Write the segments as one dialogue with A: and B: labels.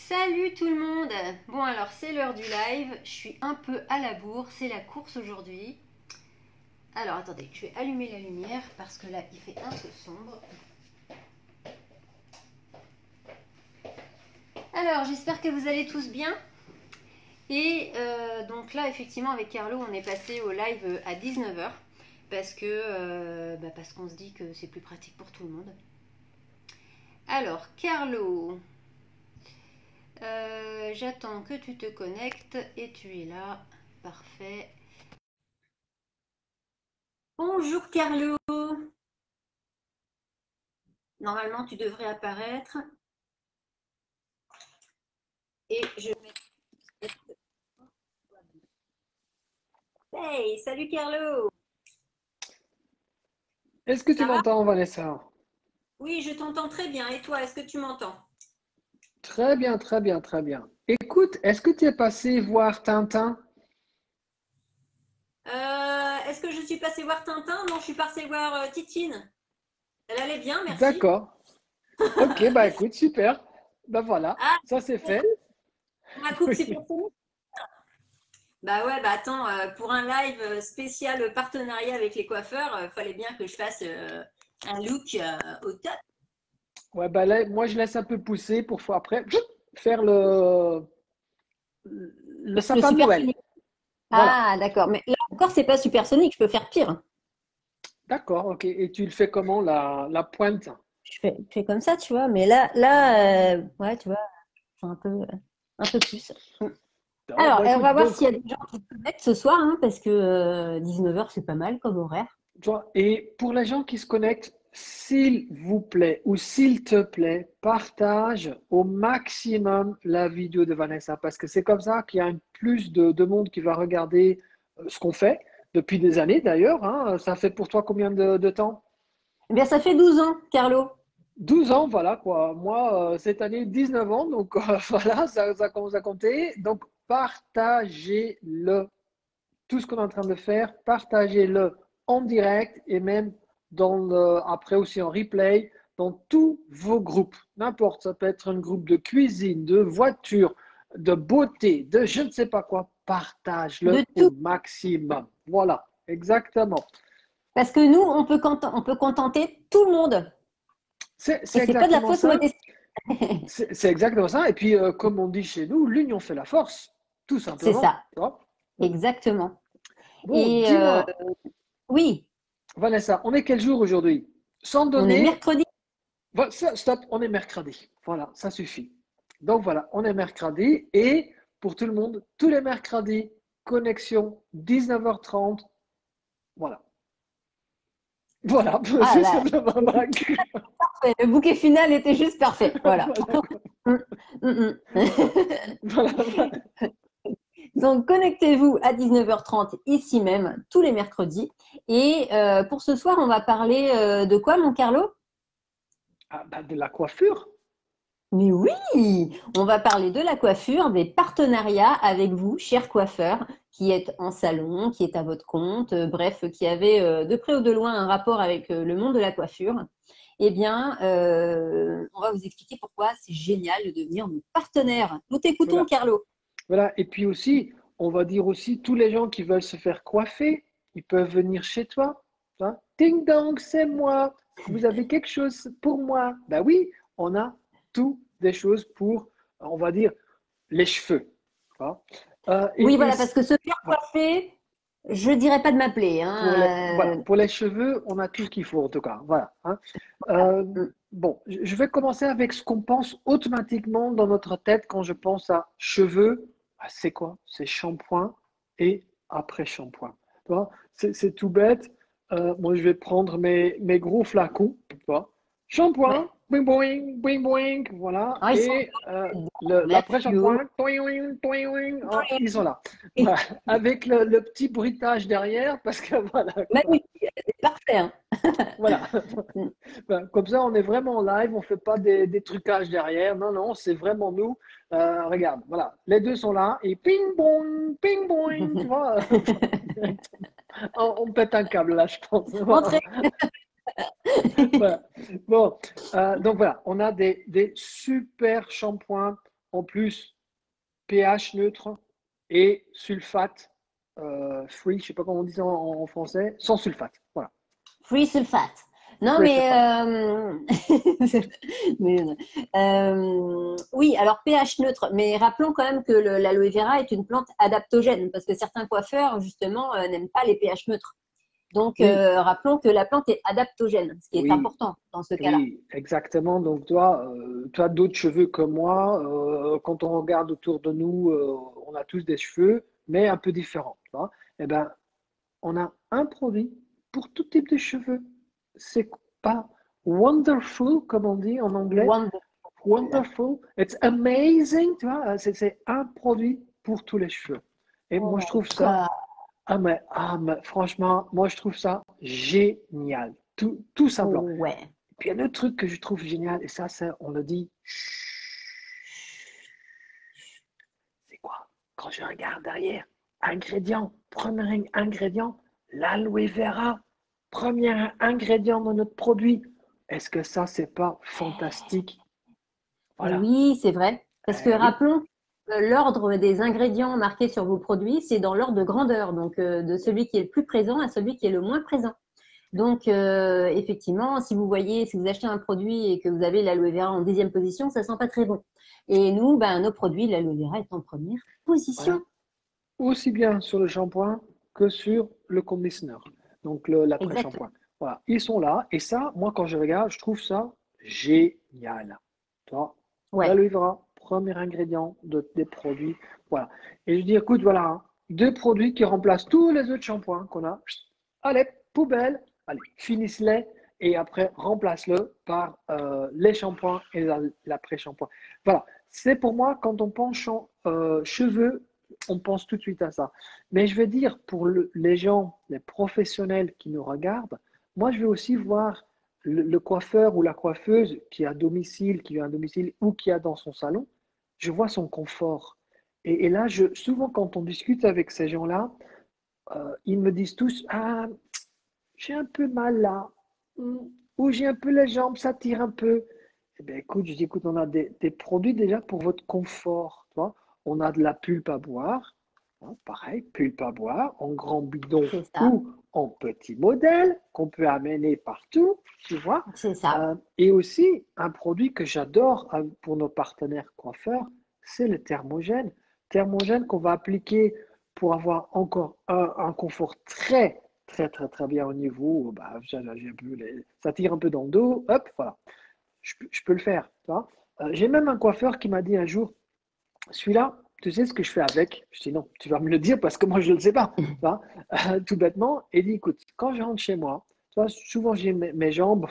A: Salut tout le monde! Bon alors c'est l'heure du live, je suis un peu à la bourre, c'est la course aujourd'hui. Alors attendez, je vais allumer la lumière parce que là il fait un peu sombre. Alors j'espère que vous allez tous bien. Et donc là effectivement avec Carlo on est passé au live à 19h parce qu'on se dit que c'est plus pratique pour tout le monde. Alors Carlo, j'attends que tu te connectes et tu es là, parfait. Bonjour Carlo, normalement tu devrais apparaître et je mets... Hey, salut Carlo!
B: Est-ce que tu
A: Ça va?
B: m'entends, Vanessa?
A: Oui, je t'entends très bien. Et toi, est-ce que tu m'entends?
B: Très bien, très bien, très bien. Écoute, est-ce que tu es passé voir Tintin?
A: Est-ce que je suis passée voir Tintin? Non, je suis passée voir Titine. Elle allait bien, merci.
B: D'accord. Ok, bah écoute, super. Bah voilà,
A: Ah,
B: ça c'est fait.
A: ma coupe
B: Oui.
A: supersonique. Bah ouais, bah attends, pour un live spécial partenariat avec les coiffeurs, fallait bien que je fasse un look au top.
B: Ouais, bah là, moi je laisse un peu pousser pour après faire le
A: Le
B: sapin de Noël.
A: supersonique.
B: Voilà.
A: Ah, d'accord. Mais là encore, c'est pas supersonique, je peux faire pire.
B: D'accord, ok. Et tu le fais comment, la pointe?
A: Je fais comme ça, tu vois. Mais ouais, tu vois, c'est un peu plus.
B: Ah,
A: Alors,
B: bah
A: on
B: écoute,
A: va voir
B: donc,
A: s'il y a des gens qui se connectent ce soir, hein, parce que 19h, c'est pas mal comme horaire.
B: tu vois, et pour les gens qui se connectent, s'il vous plaît ou s'il te plaît, partage au maximum la vidéo de Vanessa parce que c'est comme ça qu'il y a un plus de monde qui va regarder ce qu'on fait depuis des années d'ailleurs, hein. Ça fait pour toi combien de temps?
A: Eh bien, ça fait 12 ans, Carlo.
B: 12 ans, voilà quoi. Moi, cette année, 19 ans, donc voilà, ça commence à compter. Donc, partagez-le tout ce qu'on est en train de faire, partagez-le en direct et même après aussi en replay dans tous vos groupes. N'importe, ça peut être un groupe de cuisine, de voiture, de beauté, de je ne sais pas quoi.
A: De
B: Partage-le au
A: tout.
B: maximum. Voilà, exactement.
A: Parce que nous, on peut contenter tout le monde.
B: C'est
A: Et c'est pas de la
B: exactement
A: fausse
B: ça.
A: modestie.
B: C'est exactement ça. Et puis, comme on dit chez nous, l'union fait la force, tout
A: C'est
B: simplement.
A: ça,
B: Tu vois.
A: exactement.
B: Bon,
A: Et
B: dis-moi,
A: oui,
B: Vanessa, on est quel jour aujourd'hui? Sans
A: on est
B: donner.
A: mercredi.
B: Voilà, stop, on est mercredi. Voilà, ça suffit. Donc voilà, on est mercredi et pour tout le monde, tous les mercredis, connexion 19h30. Voilà. Voilà,
A: Ah
B: c'est
A: là,
B: simplement ma-
A: le bouquet final était juste parfait. Voilà.
B: Voilà, quoi.
A: Mm, mm, mm.
B: Voilà, voilà.
A: Donc, connectez-vous à 19h30 ici même, tous les mercredis. Et pour ce soir, on va parler de quoi, mon Carlo?
B: Ah, bah, de la coiffure.
A: Mais oui, on va parler de la coiffure, des partenariats avec vous, chers coiffeurs, qui êtes en salon, qui êtes à votre compte, bref, qui avez de près ou de loin un rapport avec le monde de la coiffure. Eh bien, on va vous expliquer pourquoi c'est génial de devenir notre partenaire. Nous t'écoutons,
B: Voilà,
A: Carlo.
B: voilà. Et puis aussi, on va dire aussi, tous les gens qui veulent se faire coiffer, ils peuvent venir chez toi. Hein. Ding dong, c'est moi. Vous avez quelque chose pour moi? Ben oui, on a tout des choses pour, on va dire, les cheveux. Hein.
A: Oui, voilà, parce que se faire
B: Voilà.
A: coiffer, je dirais pas de m'appeler,
B: Voilà,
A: hein.
B: pour les cheveux, on a tout ce qu'il faut en tout cas. Voilà. Hein. Euh, bon, je vais commencer avec ce qu'on pense automatiquement dans notre tête quand je pense à cheveux. Ah, c'est quoi? C'est shampoing et après shampoing. Tu vois. C'est tout bête. Moi, je vais prendre mes gros flacons. Tu vois.
A: Ouais.
B: Shampoing, boing boing, boing boing, voilà.
A: Ah, ils sont
B: Et
A: la
B: l'après-shampoing,
A: fluo.
B: toing, toing, oh, ils sont là. Voilà. Avec le petit bruitage derrière, parce que voilà, quoi.
A: Magnifique, c'est parfait, hein.
B: Voilà. Ben, comme ça, on est vraiment en live, on ne fait pas des trucages derrière. Non, non, c'est vraiment nous. Regarde, voilà. Les deux sont là et ping bong, tu vois. On pète un câble là, je pense.
A: Entrez.
B: Voilà. Bon, donc voilà, on a des super shampoings en plus pH neutre et sulfate free, je sais pas comment on dit ça en français, sans sulfate. Voilà.
A: Free sulfate. Non,
B: Free
A: mais,
B: sulfate.
A: mais, oui, alors pH neutre, mais rappelons quand même que l'aloe vera est une plante adaptogène, parce que certains coiffeurs, justement, n'aiment pas les pH neutres. Donc,
B: Oui,
A: rappelons que la plante est adaptogène, ce qui est
B: oui,
A: important dans ce cas-là.
B: oui, exactement. Donc, toi, tu as d'autres cheveux que moi. Quand on regarde autour de nous, on a tous des cheveux, mais un peu différents. Tu vois. Eh ben, on a un produit pour tout type de cheveux. C'est pas wonderful, comme on dit en anglais.
A: Wonderful.
B: Wonderful. It's amazing. Tu vois, c'est un produit pour tous les cheveux. Et
A: Oh
B: moi, je
A: my
B: trouve ça,
A: God.
B: mais franchement, moi, je trouve ça génial. Tout simplement.
A: Ouais.
B: Puis il y a un autre truc que je trouve génial, et ça on le dit, c'est quoi? Quand je regarde derrière, ingrédient, premier ingrédient, l'aloe vera, premier ingrédient de notre produit. Est-ce que ça, c'est pas fantastique?
A: Et
B: Voilà.
A: oui, c'est vrai. Parce que
B: Oui,
A: rappelons que l'ordre des ingrédients marqués sur vos produits, c'est dans l'ordre de grandeur, donc de celui qui est le plus présent à celui qui est le moins présent. Donc, effectivement, si vous voyez, si vous achetez un produit et que vous avez l'aloe vera en 10e position, ça sent pas très bon. Et nous, ben, nos produits, l'aloe vera est en première position.
B: voilà. Aussi bien sur le shampoing que sur le conditioner, donc
A: Exact.
B: l'après-shampoing. Voilà, ils sont là. Et ça, moi, quand je regarde, je trouve ça génial. Toi,
A: Ouais.
B: l'aloe vera, premier ingrédient des produits. Voilà. Et je dis, écoute, voilà, hein, deux produits qui remplacent tous les autres shampoings qu'on a. Allez, poubelle, allez, finisse-les et après remplace-le par les shampoings et l'après-shampoing. Voilà, c'est pour moi, quand on pense cheveux, on pense tout de suite à ça. Mais je veux dire, pour les gens, les professionnels qui nous regardent, moi, je veux aussi voir le coiffeur ou la coiffeuse qui est à domicile, qui vient à domicile ou qui est dans son salon. Je vois son confort. Et là, souvent, quand on discute avec ces gens-là, ils me disent tous, ah, j'ai un peu mal là, ou j'ai un peu les jambes, ça tire un peu. Eh bien, écoute, je dis, écoute, on a des produits déjà pour votre confort. Tu vois. On a de la pulpe à boire, hein, pareil, pulpe à boire, en grand bidon
A: C'est ça.
B: ou en petit modèle qu'on peut amener partout, tu vois.
A: C'est ça.
B: Et aussi, un produit que j'adore pour nos partenaires coiffeurs, c'est le thermogène. Thermogène qu'on va appliquer pour avoir encore un confort très bien au niveau. Bah, ça tire un peu dans le dos, hop, voilà. Je peux le faire. Tu vois. J'ai même un coiffeur qui m'a dit un jour, celui-là, tu sais ce que je fais avec? Je dis non, tu vas me le dire parce que moi je ne le sais pas. Tu vois. Tout bêtement. Et dit, écoute, quand je rentre chez moi, tu vois, souvent j'ai mes jambes,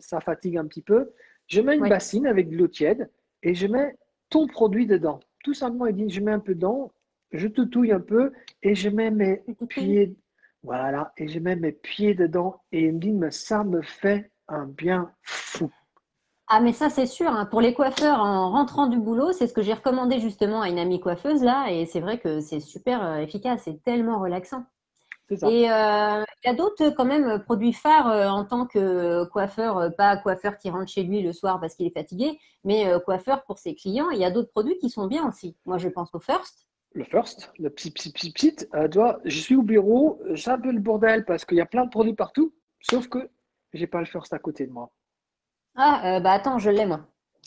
B: ça fatigue un petit peu. Je mets une
A: Oui.
B: bassine avec de l'eau tiède et je mets ton produit dedans. Tout simplement, il dit, je mets un peu dedans, je toutouille un peu et je mets mes pieds, voilà, et je mets mes pieds dedans et il me dit, mais ça me fait un bien fou.
A: Ah, mais ça, c'est sûr, hein. Pour les coiffeurs, en rentrant du boulot, c'est ce que j'ai recommandé justement à une amie coiffeuse là, et c'est vrai que c'est super efficace, c'est tellement relaxant.
B: C'est ça.
A: Et il y a d'autres quand même produits phares en tant que coiffeur, pas coiffeur qui rentre chez lui le soir parce qu'il est fatigué, mais coiffeur pour ses clients. Il y a d'autres produits qui sont bien aussi. Moi, je pense au First.
B: Le first, le petit, tu vois, je suis au bureau, c'est un peu le bordel parce qu'il y a plein de produits partout, sauf que j'ai pas le first à côté de moi.
A: Ah, bah attends, je l'ai moi.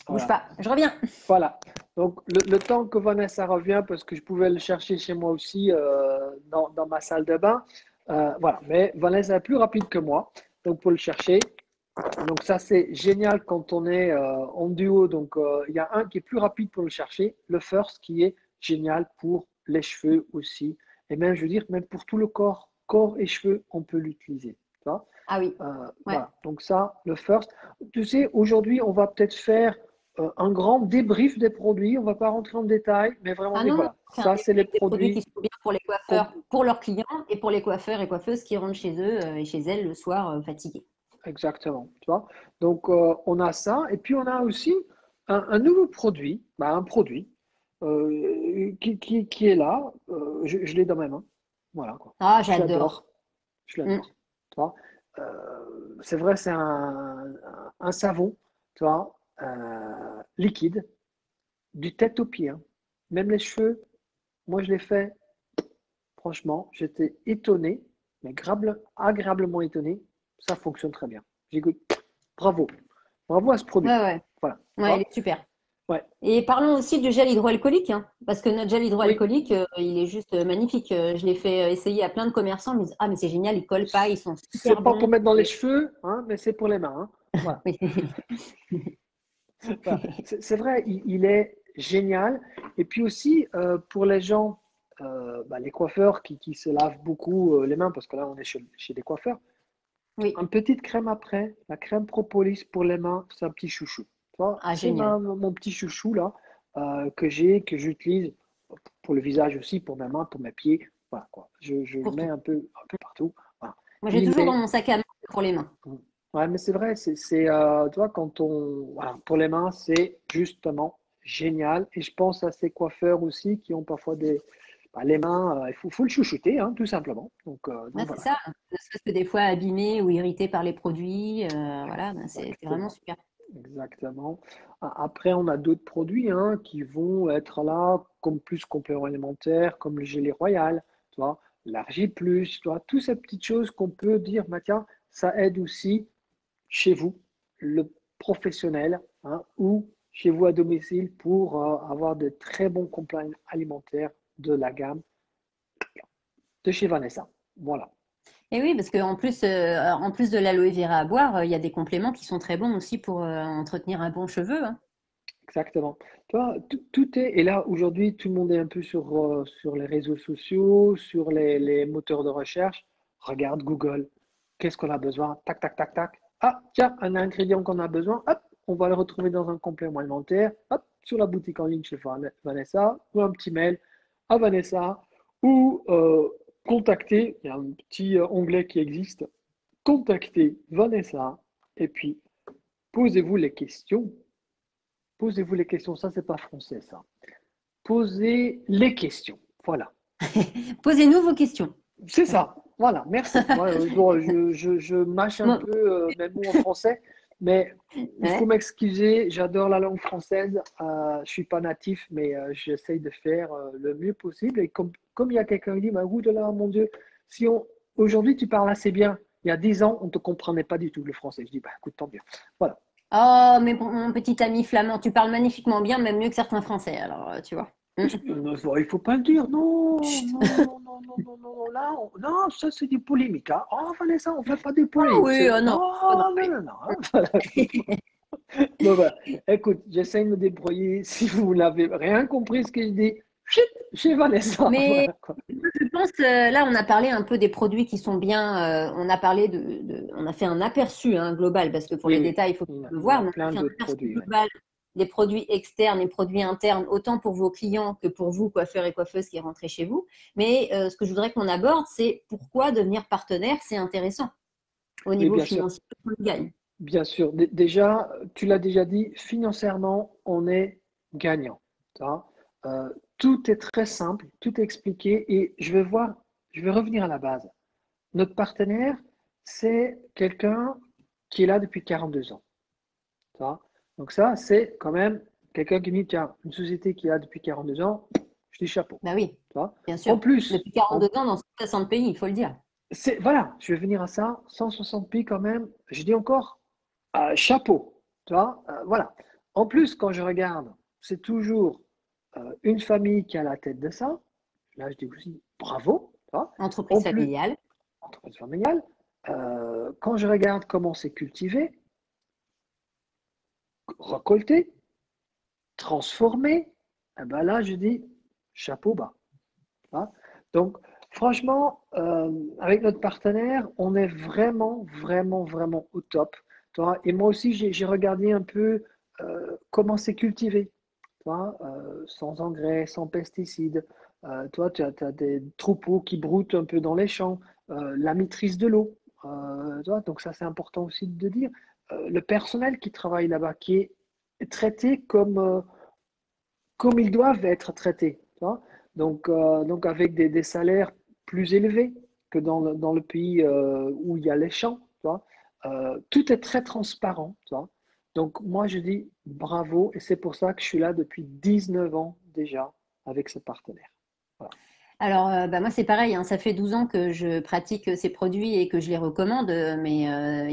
A: Bouge
B: Voilà.
A: pas, je reviens.
B: Voilà. Donc, le temps que Vanessa revient, parce que je pouvais le chercher chez moi aussi dans ma salle de bain, voilà. Mais Vanessa est plus rapide que moi, donc pour le chercher. Donc, ça, c'est génial quand on est en duo. Donc, il y a un qui est plus rapide pour le chercher, le first, qui est génial pour les cheveux aussi. Et même, je veux dire, même pour tout le corps, corps et cheveux, on peut l'utiliser. Tu vois.
A: Ah oui, ouais.
B: Voilà, donc ça, le first. Tu sais, aujourd'hui, on va peut-être faire un grand débrief des produits. On ne va pas rentrer en détail, mais vraiment
A: Ah
B: dire,
A: non, non,
B: voilà,
A: c'est un
B: ça, c'est les
A: débrief des produits qui
B: produits
A: sont bien pour les
B: qu'on...
A: coiffeurs, pour leurs clients et pour les coiffeurs et coiffeuses qui rentrent chez eux et chez elles le soir fatigués.
B: Exactement, tu vois. Donc, on a ça. Et puis, on a aussi un nouveau produit, bah, un produit qui est là. Je l'ai dans mes mains. Voilà, quoi.
A: Ah,
B: Je l'adore.
A: j'adore.
B: Je
A: Mm.
B: l'adore. Tu vois. C'est vrai, c'est un savon, tu vois, liquide, du tête aux pieds, hein. Même les cheveux, moi je l'ai fait, franchement, j'étais étonné, mais agréablement étonné, ça fonctionne très bien. J'écoute, bravo, bravo à ce produit.
A: Ouais, ouais.
B: Voilà, tu
A: Ouais, il
B: vois?
A: est super.
B: Ouais,
A: Et parlons aussi du gel hydroalcoolique, hein, parce que notre gel
B: oui,
A: hydroalcoolique, il est juste magnifique. Je l'ai fait essayer à plein de commerçants. Ils me disent, ah, mais c'est génial, ils collent pas, ils sont
B: c'est
A: super
B: pas pour
A: bons.
B: mettre dans les cheveux, hein, mais c'est pour les mains, hein. Voilà.
A: Oui.
B: Voilà. C'est vrai, il est génial. Et puis aussi, pour les gens, les coiffeurs qui se lavent beaucoup les mains, parce que là, on est chez des coiffeurs,
A: Oui.
B: une petite crème après, la crème Propolis pour les mains, c'est un petit chouchou. Tu vois,
A: Ah,
B: c'est
A: génial.
B: mon petit chouchou là, que j'utilise pour le visage aussi, pour mes mains, pour mes pieds. Voilà, quoi. Je le
A: Pour
B: mets
A: tout.
B: un peu partout. Voilà.
A: Moi, j'ai
B: Il
A: toujours dans
B: est,
A: mon sac à main pour les mains.
B: Ouais, mais c'est vrai, tu vois, voilà, pour les mains, c'est justement génial. Et je pense à ces coiffeurs aussi qui ont parfois les mains, faut le chouchouter, hein, tout simplement.
A: Ouais,
B: Donc
A: c'est
B: voilà,
A: ça. Ne serait-ce que des fois abîmés ou irrités par les produits. Voilà, ben, c'est vraiment
B: exactement,
A: super.
B: exactement. Après, on a d'autres produits hein, qui vont être là comme plus compléments alimentaires, comme le gelé royal, tu vois, l'argile plus, tu vois, toutes ces petites choses qu'on peut dire, bah, tiens, ça aide aussi chez vous, le professionnel, hein, ou chez vous à domicile pour avoir de très bons compléments alimentaires de la gamme de chez Vanessa. Voilà,
A: Et oui, parce en plus de l'aloe vera à boire, il y a des compléments qui sont très bons aussi pour entretenir un bon cheveu, hein.
B: exactement. Tu vois, tout est, et là aujourd'hui, tout le monde est un peu sur les réseaux sociaux, sur les moteurs de recherche. Regarde Google, qu'est-ce qu'on a besoin? Tac, tac, tac, tac. Ah, tiens, un ingrédient qu'on a besoin, hop, on va le retrouver dans un complément alimentaire, hop, sur la boutique en ligne chez Vanessa, ou un petit mail à Vanessa, ou contacter, il y a un petit onglet qui existe, contacter Vanessa, et puis posez-vous les questions. Posez-vous les questions, ça c'est pas français ça. Posez les questions, voilà.
A: Posez-nous vos questions.
B: C'est ça, voilà, merci. Moi, je mâche un
A: Moi-
B: peu mes mots en français, mais il faut
A: ouais.
B: m'excuser, j'adore la langue française. Je ne suis pas natif, mais j'essaye de faire le mieux possible. Et comme il y a quelqu'un qui dit, bah, ouh là, mon Dieu, si aujourd'hui tu parles assez bien, il y a 10 ans, on ne te comprenait pas du tout le français. Je dis, bah, écoute, tant mieux. Voilà.
A: Oh, mais mon petit ami flamand, tu parles magnifiquement bien, même mieux que certains Français, alors tu vois. Mm.
B: Il ne faut pas le dire, non,
A: Chut.
B: non, non, non, non, non, non, non, là, non, ça c'est du polémique, hein. Oh, Vanessa, on ne fait pas des
A: Ah
B: polémiques.
A: oui, oh non, oh non,
B: Non, non,
A: oui.
B: non, non, hein. Voilà, écoute-moi. Bon, bah, écoute, j'essaie de me débrouiller. Si vous n'avez rien compris ce que je dis, chut, chez Vanessa.
A: Mais
B: Voilà, quoi.
A: je pense, là, on a parlé un peu des produits qui sont bien. On a parlé on a fait un aperçu hein, global, parce que pour
B: Oui,
A: les
B: oui,
A: détails, il faut le
B: il y
A: voir.
B: a
A: Mais on a
B: plein
A: fait un
B: d'autres
A: aperçu
B: produits, ouais.
A: global des produits externes et produits internes, autant pour vos clients que pour vous, coiffeurs et coiffeuses qui rentrez chez vous. Mais ce que je voudrais qu'on aborde, c'est pourquoi devenir partenaire, c'est intéressant au
B: Oui,
A: niveau
B: bien sûr,
A: financier, on le gagne.
B: bien sûr. Déjà, tu l'as déjà dit, financièrement, on est gagnant. Ça. Tout est très simple, tout est expliqué et je vais revenir à la base. Notre partenaire, c'est quelqu'un qui est là depuis 42 ans. Ça. Donc ça, c'est quand même quelqu'un qui dit, tiens, une société qui est là depuis 42 ans, je dis chapeau.
A: Bah oui,
B: Ça.
A: bien
B: En
A: sûr.
B: plus,
A: Depuis 42 ans dans 60 pays, il faut le dire.
B: voilà, je vais venir à ça, 160 pays quand même, je dis encore, chapeau. Tu vois, voilà. En plus, quand je regarde, c'est toujours une famille qui a la tête de ça. Là, je dis aussi bravo. Tu vois. En
A: Entreprise
B: plus,
A: familiale.
B: entreprise familiale, quand je regarde comment c'est cultivé, récolté, transformé, eh ben là, je dis chapeau bas. Hein. Donc, franchement, avec notre partenaire, on est vraiment, vraiment, vraiment au top. Toi. Et moi aussi, j'ai regardé un peu comment c'est cultivé. Toi, sans engrais, sans pesticides. Toi, tu as des troupeaux qui broutent un peu dans les champs. La maîtrise de l'eau. Toi, donc ça, c'est important aussi de dire. Le personnel qui travaille là-bas, qui est traité comme ils doivent être traités. Tu vois. Donc avec des salaires plus élevés que dans le pays où il y a les champs. Tu vois. Tout est très transparent. Tu vois. Donc, moi, je dis bravo et c'est pour ça que je suis là depuis 19 ans déjà avec ce partenaire. Voilà.
A: Alors, bah, moi, c'est pareil, hein, ça fait 12 ans que je pratique ces produits et que je les recommande, mais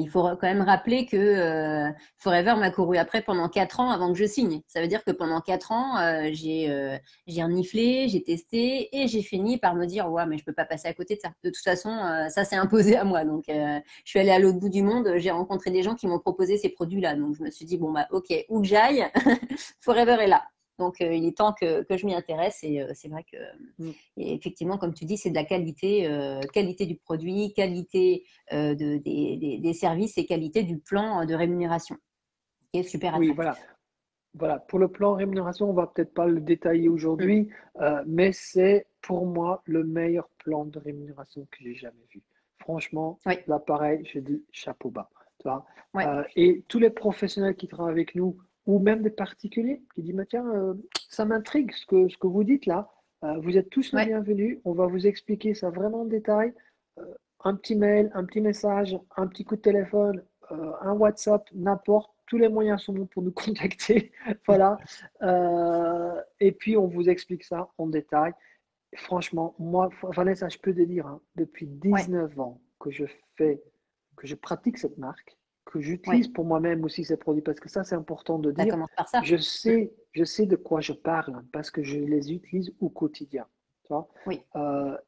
A: il faut quand même rappeler que Forever m'a couru après pendant 4 ans avant que je signe. Ça veut dire que pendant 4 ans, j'ai reniflé, j'ai testé et j'ai fini par me dire, ouais, mais je peux pas passer à côté de ça. De toute façon, ça s'est imposé à moi. Donc, je suis allée à l'autre bout du monde, j'ai rencontré des gens qui m'ont proposé ces produits-là. Donc, je me suis dit, bon, bah, ok, où que j'aille, Forever est là. Donc, il est temps que je m'y intéresse et c'est vrai que
B: Mm.
A: et effectivement, comme tu dis, c'est de la qualité, qualité du produit, qualité des services et qualité du plan de rémunération, qui est super
B: Oui,
A: attractif.
B: voilà. Voilà. Pour le plan rémunération, on va peut-être pas le détailler
A: Mm.
B: aujourd'hui, mais c'est pour moi le meilleur plan de rémunération que j'ai jamais vu. Franchement,
A: Oui,
B: là, pareil, je dis chapeau bas. Tu vois.
A: ouais,
B: Et tous les professionnels qui travaillent avec nous, ou même des particuliers, qui disent, mais tiens, ça m'intrigue ce que vous dites là. Vous êtes tous les
A: ouais,
B: bienvenus. On va vous expliquer ça vraiment en détail. Euh, un petit mail, un petit message, un petit coup de téléphone, un WhatsApp, n'importe. Tous les moyens sont bons pour nous contacter. Voilà. Et puis, on vous explique ça en détail. Franchement, moi, Vanessa, je peux te dire, hein, depuis
A: ouais,
B: 19 ans que je pratique cette marque, que
A: ouais.
B: j'utilise pour moi-même aussi ces produits, parce que ça, c'est important de
A: Ça
B: dire,
A: commence par ça.
B: je sais de quoi je parle, hein, parce que je les utilise au quotidien. Tu vois.
A: Oui,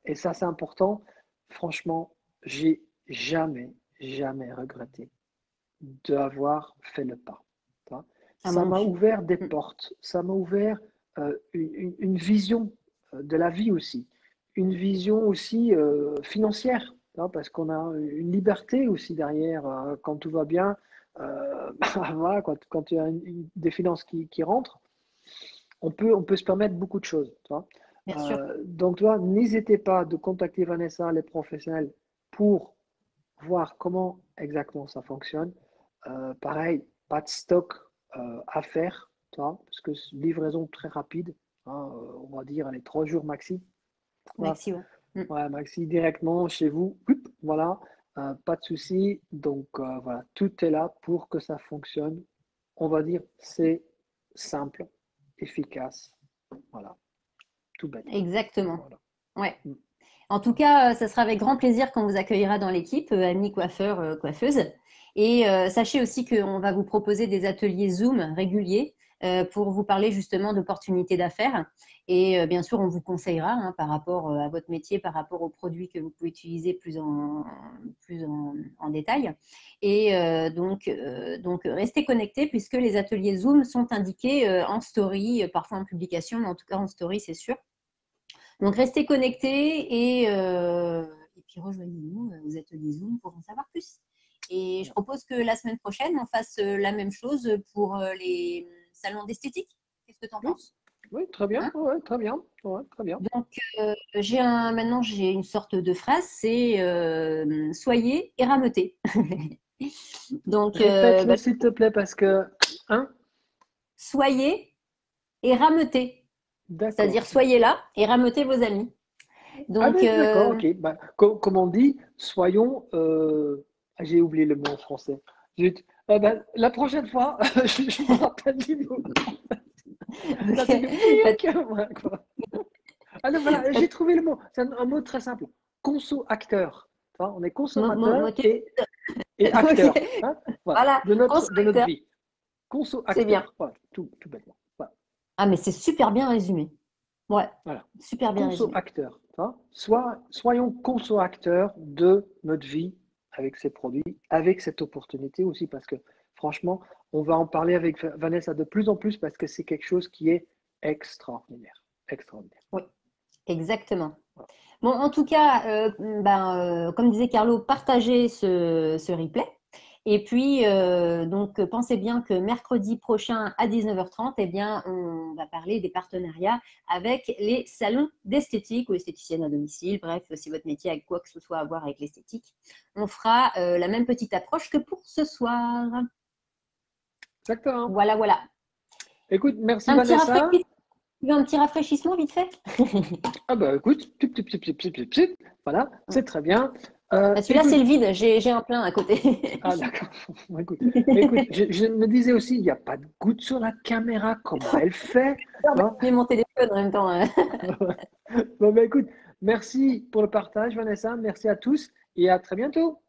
B: Et ça, c'est important. Franchement, j'ai jamais regretté d'avoir fait le pas. Tu vois.
A: ah,
B: Ça
A: moi non
B: m'a
A: plus.
B: ouvert des
A: Mm.
B: portes, ça m'a ouvert une vision de la vie aussi, une vision aussi financière, tu vois, parce qu'on a une liberté aussi derrière quand tout va bien. Voilà, quand il y a des finances qui rentrent, on peut se permettre beaucoup de choses. Tu vois.
A: Bien sûr.
B: Donc, toi, n'hésitez pas de contacter Vanessa, les professionnels, pour voir comment exactement ça fonctionne. Pareil, pas de stock à faire, tu vois, parce que livraison très rapide, hein, on va dire, les 3 jours maxi. Voilà.
A: Maxi, ouais. Mm.
B: Ouais, maxi directement chez vous, voilà, pas de souci. Donc voilà, tout est là pour que ça fonctionne. On va dire, c'est simple, efficace, voilà, tout bêtement.
A: Exactement.
B: Voilà.
A: Ouais.
B: Mm.
A: En tout cas, ça sera avec grand plaisir qu'on vous accueillera dans l'équipe, amis coiffeurs, coiffeuses. Et sachez aussi qu'on va vous proposer des ateliers Zoom réguliers pour vous parler justement d'opportunités d'affaires. Et bien sûr, on vous conseillera hein, par rapport à votre métier, par rapport aux produits que vous pouvez utiliser en détail. Et donc, restez connectés puisque les ateliers Zoom sont indiqués en story, parfois en publication, mais en tout cas en story, c'est sûr. Donc, restez connectés et puis rejoignez-nous aux ateliers Zoom pour en savoir plus. Et je propose que la semaine prochaine, on fasse la même chose pour les salons d'esthétique. Qu'est-ce que tu en
B: Oui,
A: penses?
B: oui, très bien,
A: Hein.
B: ouais, très bien, ouais, très bien.
A: Donc, maintenant, j'ai une sorte de phrase, c'est soyez et rameutez. Donc,
B: Répète-le
A: bah,
B: s'il te plaît parce que, hein,
A: soyez et rameutez. C'est-à-dire,
B: d'accord.
A: soyez là et rameutez vos amis.
B: Ah
A: Donc,
B: ben d'accord, ok. Bah, comme on dit, soyons. J'ai oublié le mot en français. Zut. Ben, la prochaine fois, je me rappelle du mot. Là, tu fais ouais, quoi. Alors voilà, j'ai trouvé le mot. C'est un mot très simple. Conso-acteur. Tu vois, on est consommateur et acteur,
A: Ok.
B: hein, voilà,
A: Voilà,
B: de notre
A: constructeur,
B: vie.
A: c'est bien.
B: Conso-acteur. Voilà, tout bêtement. Voilà.
A: Ah, mais c'est super bien résumé. Ouais,
B: Voilà.
A: super bien résumé.
B: Conso-acteur. Soyons conso-acteurs de notre vie avec ces produits, avec cette opportunité aussi, parce que franchement, on va en parler avec Vanessa de plus en plus parce que c'est quelque chose qui est extraordinaire. Extraordinaire.
A: Oui, exactement. Bon, en tout cas, comme disait Carlo, partagez ce replay. Et puis, donc, pensez bien que mercredi prochain à 19h30, eh bien, on va parler des partenariats avec les salons d'esthétique ou esthéticiennes à domicile. Bref, si votre métier a quoi que ce soit à voir avec l'esthétique, on fera la même petite approche que pour ce soir.
B: Exactement.
A: Voilà, voilà.
B: Écoute, merci
A: Un petit
B: Vanessa.
A: rafraîchissement, un petit rafraîchissement vite fait.
B: Ah bah écoute, voilà, c'est très bien.
A: Ah, celui-là, c'est
B: Écoute,
A: le vide. J'ai un plein à côté.
B: ah d'accord. Bon, écoute, je me disais aussi, il n'y a pas de goutte sur la caméra, comment elle fait?
A: Non,
B: Hein.
A: mais mon téléphone en même temps.
B: Bon, ben, écoute, merci pour le partage, Vanessa. Merci à tous et à très bientôt.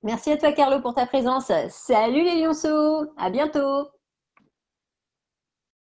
A: Merci à toi, Carlo, pour ta présence. Salut les lionceaux. À bientôt.